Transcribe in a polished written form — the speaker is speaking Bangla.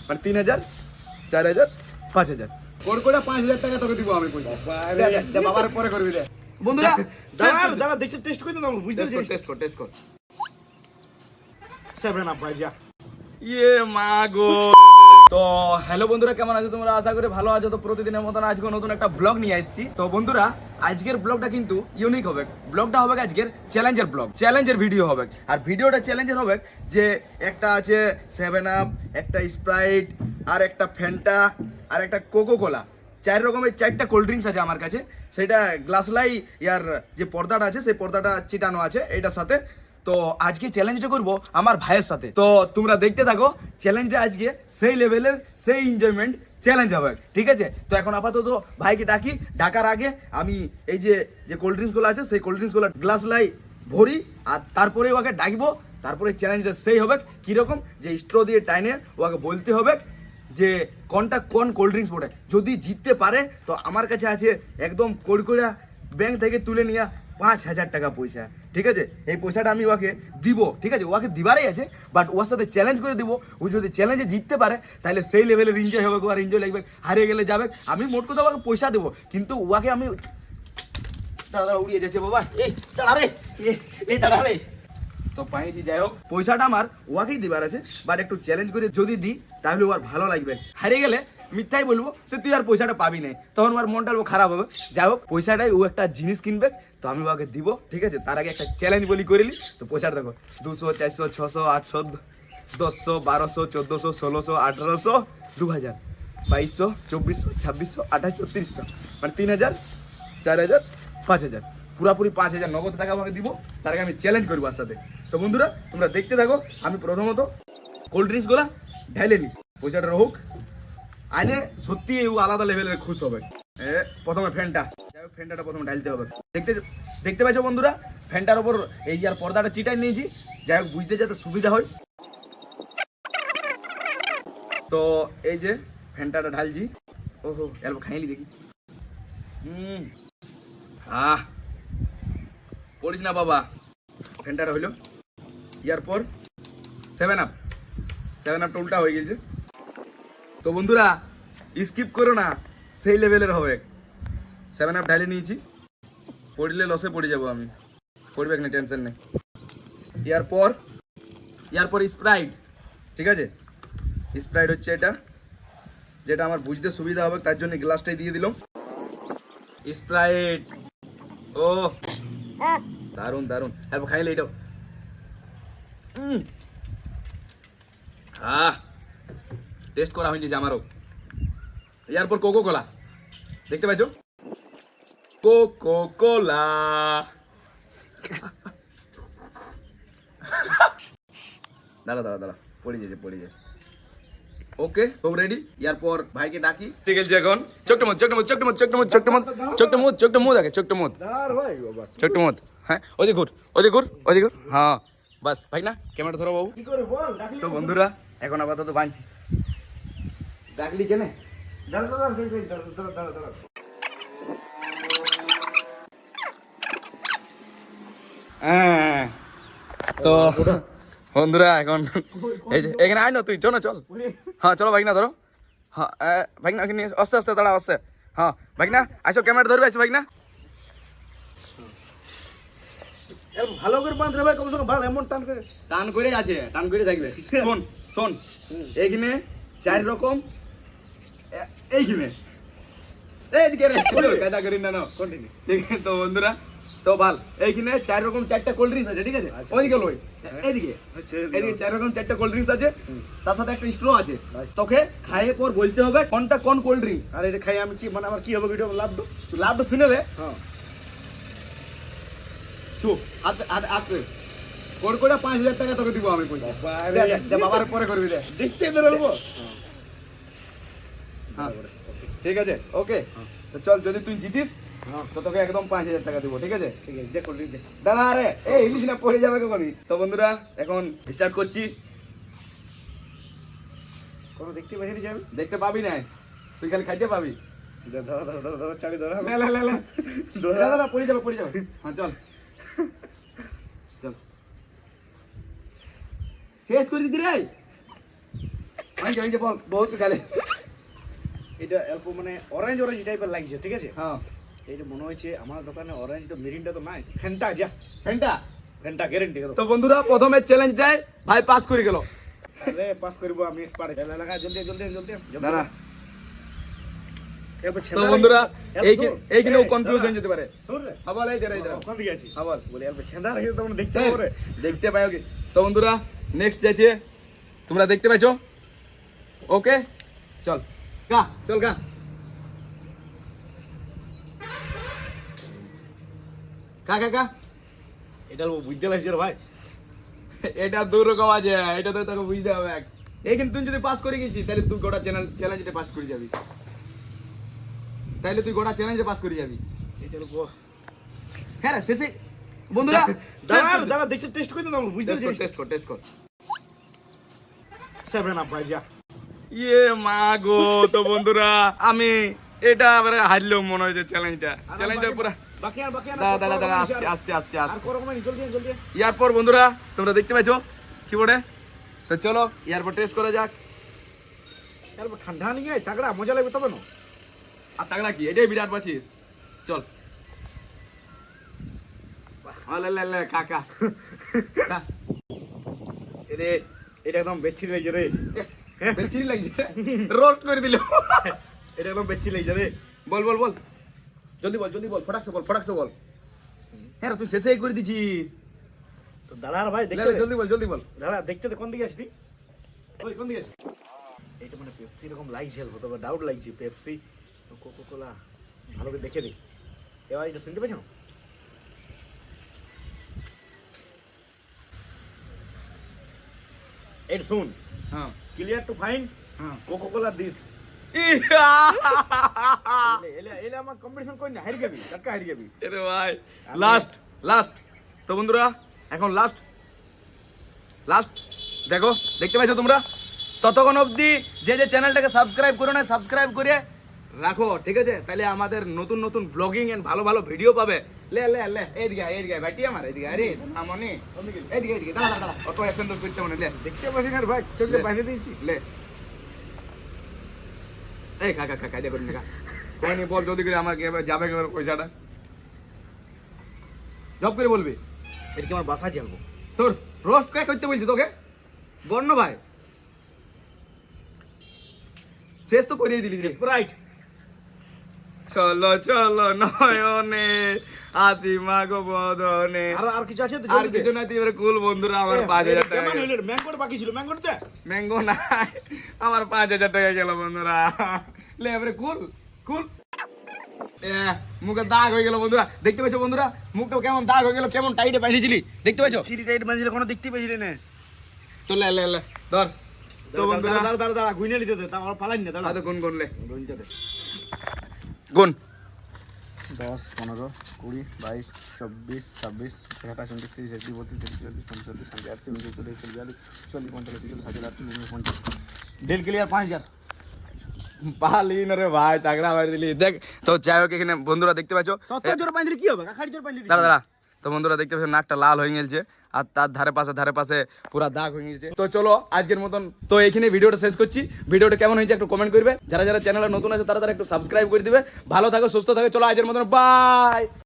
মানে 3000, 4000, 5000 কোড করে 5000 টাকা তোকে দিব আমি পয়সা। দে বাবার পরে করবি রে বন্ধুরা। দাঁড়া দেখি টেস্ট করে দাও, বুঝতে পারছিস? টেস্ট কর। 7 আপ ভাইয়া। ইয়ে মা গো। তো হ্যালো বন্ধুরা, কেমন আছো তোমরা? আশা করি ভালো আছো। তো প্রতিদিনের মতন আজকে নতুন একটা ব্লগ নিয়ে আসছি। তো বন্ধুরা, আজকের ব্লগটা কিন্তু ইউনিক হবে। ব্লগটা হবে আজকের চ্যালেঞ্জের ব্লগ, চ্যালেঞ্জের ভিডিও হবে। আর ভিডিওটা চ্যালেঞ্জের হবে যে একটা আছে 7 আপ, একটা স্প্রাইট, আর একটা ফ্যান্টা, আর একটা কোকো কোলা। 4 রকমের 4টা কোল্ড ড্রিঙ্কস আছে আমার কাছে। সেটা গ্লাসলাই ইয়ার যে পর্দাটা আছে সেই পর্দাটা চিটানো আছে এইটার সাথে। তো আজকে চ্যালেঞ্জটা করব আমার ভাইয়ের সাথে। তো তোমরা দেখতে থাকো চ্যালেঞ্জটা। আজকে সেই লেভেলের সেই এনজয়মেন্ট চ্যালেঞ্জ হবে, ঠিক আছে? তো এখন আপাতত ভাইকে ডাকি। ডাকার আগে আমি এই যে কোল্ড ড্রিঙ্কসগুলো আছে সেই কোল্ড ড্রিঙ্কসগুলো গ্লাস লাই ভরি, আর তারপরে ওকে ডাকবো। তারপরে চ্যালেঞ্জটা সেই হবে কীরকম, যে স্ট্র দিয়ে টাইনে ওকে বলতে হবে যে কোনটা কোন কোল্ড ড্রিঙ্কস পড়ে। যদি জিততে পারে তো আমার কাছে আছে একদম কড়কড়া ব্যাংক থেকে তুলে নিয়ে 5000 টাকা পয়সা, ঠিক আছে? এই পয়সাটা আমি ওকে দিব, ঠিক আছে? ওকে দিবারই আছে, বাট ওর সাথে চ্যালেঞ্জ করে দিব। ও যদি চ্যালেঞ্জে জিততে পারে তাহলে সেই লেভেলের এনজয় হবে, আর এনজয় লাগবে। হারিয়ে গেলে যাবে। আমি মোট কথা ওকে পয়সা দেবো, কিন্তু ওকে আমি দাদা উড়িয়ে যাচ্ছে বাবা। এই দাঁড়া রে, এই দাঁড়া রে। তো পাইছি, যাই হোক পয়সাটা আমার ওয়াকেই দিবার আছে, বাট একটু চ্যালেঞ্জ করে যদি দিই তাহলে ওর ভালো লাগবে। হারিয়ে গেলে মিথ্যাই বলবো সে তুই আর পয়সাটা পাবি না, তখন ওর মনটা খারাপ হবে। যাই হোক পয়সাটাই ও একটা জিনিস কিনবে, তো আমি ওকে দিব, ঠিক আছে? তার আগে একটা চ্যালেঞ্জ বলি করিলি। তো পয়সাটা দেখো 200, 400, 600, 800, 1000, 1200, 1400, 1600, 1800, 2000, 2200, 2400, 2600, 2800, 3000, মানে 3000, 4000, 5000, পুরাপুরি 5000 নগদ টাকা আমাকে দিব। তার আগে আমি চ্যালেঞ্জ করবো ওর সাথে। তো বন্ধুরা তোমরা দেখতে থাকো। আমি প্রথমত কোল্ড ড্রিঙ্কসগুলো ঢাইলে নিই, পয়সাটা হোক। আইলে সত্যি ও আলাদা লেভেলের খুশ হবে। প্রথমে ফ্যানটা, যাই হোক ফ্যানটাটা প্রথমে ঢালতে হবে। দেখতে পাচ্ছ বন্ধুরা, ফ্যানটার ওপর এই আর পর্দাটা চিটাই নিয়েছি, যাই হোক বুঝতে যাতে সুবিধা হয়। তো এই যে ফ্যানটাটা ঢালছি। ওহো অল্প খাইলি দেখি। পড়িস না বাবা। ফ্যানটাটা হইলো। ইয়ার পর 7 আপ, 7 আপটা উল্টা হয়ে গেছে। তো বন্ধুরা স্কিপ করো না, সেই লেভেলের হবে। 7 আপ ঢালে নিয়েছি, পড়লে লসে পড়ে যাবো আমি, পড়বে না, টেনশন নেই। ইয়ার পর স্প্রাইট, ঠিক আছে? স্প্রাইট হচ্ছে এটা, যেটা আমার বুঝতে সুবিধা হবে তার জন্য গ্লাসটাই দিয়ে দিলাম। স্প্রাইট, ও দারুন দারুন। হ্যাঁ খাইলে এটাও। টেস্ট করা হয়েছে আমারও। এরপর কোকো কোলা, দেখতে পাচ্ছ? Coca Cola. দাঁড়া পড়ে যাচ্ছে। ওকে সব রেডি। এরপর ভাইকে ডাকি, ঠিক আছে? এখন চোখটা মুদ আগে, চোখটা মুদ। হ্যাঁ ওদিক ঘুর। হ্যাঁ বাস ভাই না, ক্যামেরা ধরো বাবু। তো বন্ধুরা এখন আপাতত বাঁধছি। ডাকলি কেনে? তো বন্ধুরা এখন এই যে এখানে আয় না, তুই চল। হ্যাঁ চলো ভাই না ধরো। হ্যাঁ ভাই না এখানে আস্তে দাঁড়া, আস্তে। হ্যাঁ ভাই না আসো, ক্যামেরা ধরবে, আসো ভাই না। ভালো করে বাঁধ রে ভাই, কম সঙ্গে ভালো এমন টান করে আছে, টান করে থাকবে। শোন এইখানে 4 রকম, এইখানে এইদিকে রে কায়দা করি না, কন্টিনিউ। ঠিক আছে তো বন্ধুরা, তো ভাল এইখানে 4 রকম 4টা কোল্ড ড্রিঙ্কস আছে, ঠিক আছে? ওইদিকে লই, এইদিকে 4 রকম 4টা কোল্ড ড্রিঙ্কস আছে, তার সাথে একটা স্ট্র আছে। তোকে খাইয়ে পর বলতে হবে কোনটা কোন কোল্ড ড্রিঙ্কস। আর এটা খাই আমি কি মানে আমার কি হবে ভিডিও লাভটা শুনে রে। হ্যাঁ চুপ, হাতে কোড করে 5000 টাকা তোকে দিব আমি পয়সা। বাবার পরে করবি রে, দেখতে বেরোবো। হ্যাঁ ঠিক আছে, ওকে। তো চল, যদি তুই জিতিস তো তোকে একদম 5000 টাকা দিব, ঠিক আছে? দাঁড়া রে, এই ইলিশ না পড়ে যাবে কখনই। তো বন্ধুরা এখন স্টার্ট করছি। কোনো দেখতে পাইনি যাবি, দেখতে পাবি না, তুই খালি খাইতে পাবি। ধরো চালি ধরো দাদা পড়ে যাবে। হ্যাঁ চল শেষ করে দিদি রে। ভাঙছে বল বহুত গালে। এটা অল্প মানে অরেঞ্জ অরেঞ্জ টাইপের লাগছে, ঠিক আছে? হ্যাঁ এইটা মনে হচ্ছে আমার দোকানে অরেঞ্জ তো মিরিন্ডা তো নাই, ফেন্টা যা, ফেন্টা। ফেন্টা গ্যারেন্টি। তো বন্ধুরা প্রথমে চ্যালেঞ্জটাই ভাই পাস করে গেল। আরে পাস করব আমি, এক্সপার্ট। লাগা জলদি জলদি জলদি দাঁড়া। এরপর তো বন্ধুরা এইখানেও কনফিউশন যেতে পারে। শুন রে, আবার এই যে কোন দিকে আছিস? আবার বলি অল্প ছেঁদা রেখে তো আমরা দেখতে পাবো রে। দেখতে পাই ওকে। তো বন্ধুরা নেক্সট যাচ্ছে, তোমরা দেখতে পাইছো? ওকে চল গা, চল গা। কা কা কা। এটা অল্প বুঝতে লাগছে রে ভাই। এটা দু রকম আছে, এটা তো তোকে বুঝতে হবে। এই কিন্তু তুই যদি পাস করে গেছিস তাহলে তুই গোটা চ্যালেঞ্জে পাস করে যাবি, তাহলে তুই গোটা চ্যালেঞ্জে পাস করে যাবি। এটা অল্প হ্যাঁ রে, শেষে বন্ধুরা দাঁড়া দাঁড়া দেখতে টেস্ট করে দাও, বুঝতে পারছিস? টেস্ট কর। 7 আপ ভাই যা। ইয়ে মা গো। তো বন্ধুরা আমি এটা আবার হারলেও মনে হয়েছে চ্যালেঞ্জটা পুরো। বাকি আর দাঁড়া আসছে আর করো মানে জলদি জলদি। ইয়ারপর বন্ধুরা তোমরা দেখতে পাইছো কিবোর্ডে। তো চলো ইয়ারপর টেস্ট করা যাক। অল্প ঠান্ডা নিয়ে আয়, তাগড়া মজা লাগবে তবে না। আর তাগড়া কি, এটাই বিরাট পাচ্ছিস। চল লে কাকা। এরে এটা একদম বেচি লাগছে রে। বেচিরি লাগছে, রোস্ট করে দিল। এটা একদম বেচি লাগছে রে। বল জলদি বল ফটাকসে বল। হ্যাঁ তুই শেষেই করে দিছিস। তো দাঁড়া রে ভাই, লে, দেখতে লে, জলদি বল। দাঁড়া দেখতে দে কোন দিকে আসছি। ওই কোন দিকে আসছি? এটা মানে পেপসি এরকম লাগছে, তবে ডাউট লাগছে। পেপসি কোকো কোলা ভালো করে দেখে দে। এবার এটা শুনতে পাচ্ছ? এটা শুন, হ্যাঁ ক্লিয়ার টু ফাইন হ্যাঁ। Coca Cola this. এলে আমার কম্পিটিশন করি না, হারিয়ে যাবি, টাটকা হারিয়ে যাবি। এরে ভাই লাস্ট। তো বন্ধুরা এখন লাস্ট দেখো, দেখতে পাইছো তোমরা? ততক্ষণ অবধি যে চ্যানেলটাকে সাবস্ক্রাইব করো না, সাবস্ক্রাইব করে রাখো, ঠিক আছে? তাহলে আমাদের নতুন ব্লগিং এন্ড ভালো ভিডিও পাবে। লে এইদিকে ভাইটি আমার এদিকে। আরে আমনি এইদিকে দাঁড়া অত অ্যাকশন তো করতে মনে। লে দেখতে পাচ্ছি না রে ভাই, চোখে বাইরে দিয়েছি। লে এই কাকা কাজে করি না। কোনি বল যদি করে আমাকে যাবে কেমন পয়সাটা জব করে বলবি। এটা কি আমার বাসা চালবো? তোর রোস্ট কে করতে বলছি তোকে? বর্ণ ভাই শেষ তো করিয়ে দিলি রে। স্প্রাইট চলো নয়নে আসি মাগো বদনে। আর কিছু আছে তো? আর কিছু না, তুই এবারে কুল বন্ধুরা আমার 5000 টাকা। কেমন হইলো? ম্যাঙ্গোটা বাকি ছিল, ম্যাঙ্গোটা ম্যাঙ্গো নাই, আমার 5000 টাকা গেল বন্ধুরা। লে এবারে কুল মুখে দাগ হয়ে গেল বন্ধুরা। দেখতে পাচ্ছ বন্ধুরা মুখটা কেমন দাগ হয়ে গেল, কেমন টাইটে বাঁধিয়েছিলি, দেখতে পাচ্ছ? সিটি টাইট বাঁধলে কোনো দেখতে পেয়েছিলে না। তো লে ধর। তো বন্ধুরা দাঁড়া গুইনে নিতে দে, তারপর পালাই না। দাঁড়া তো গুন দে গুনতে দে। গুন 10 15 20 22 24 26 27 28 29 30 31 32 33 ডেল ক্লিয়ার 5000। পালি না রে ভাই, তাগড়া মারি দিলি। দেখ তো যাই হোক, এখানে বন্ধুরা দেখতে পাচ্ছ। তত জোর বাঁধলে কি হবে? কাকার জোর বাঁধলে দাঁড়া। তো বন্ধুরা দেখতে পাচ্ছ নাকটা লাল হয়ে গেছে, আর তার ধারে পাশে পুরা দাগ হয়ে গেছে। তো চলো আজকের মতন তো এখানে ভিডিওটা শেষ করছি। ভিডিওটা কেমন হয়েছে একটু কমেন্ট করবে। যারা চ্যানেলে নতুন আছে তারা একটু সাবস্ক্রাইব করে দিবে। ভালো থাকো, সুস্থ থাকো। চলো আজকের মতন বাই।